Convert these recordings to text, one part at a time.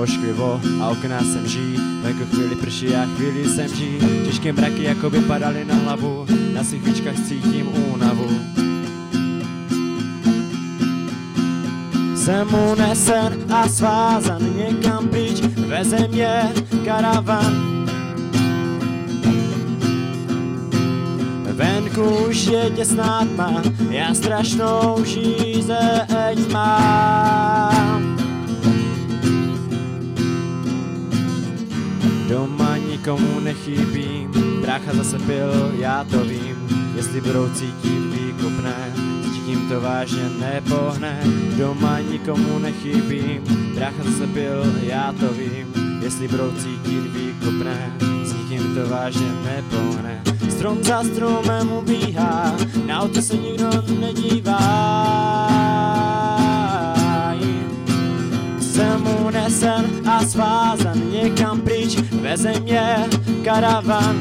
ošklivo a okna jsem ží. Venku chvíli prší a chvíli jsem ží. Těžké mraky jako by padaly na hlavu, na svých výčkách cítím únavu. Jsem unesen a svázan někam pryč, veze mě karavan. Venku už je těsná tma, já strašnou žízeň mám. Doma nikomu nechybím, brácha zase pil, já to vím. Jestli budou cítit výkupné, cítím to vážně nepohne. Doma nikomu nechybím, brácha zase pil, já to vím. Jestli budou cítit výkupné, cítím to vážně nepohne. Strom za stromem ubíhá, na auto se nikdo nedívá. Jsem unesen a svázan někam pryč, veze mě karavan.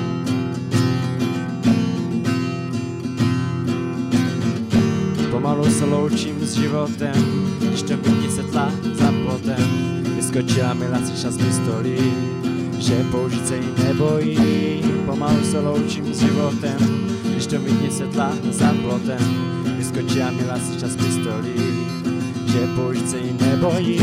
Pomalu se loučím s životem, když to vidí se tla za plotem. Vyskočila mi lacička z pistolí, že použít se jí nebojí. Pomalu se loučím s životem, když to vidí se tla za plotem. Vyskočila mi lacička z pistolí, že použít se jí nebojí.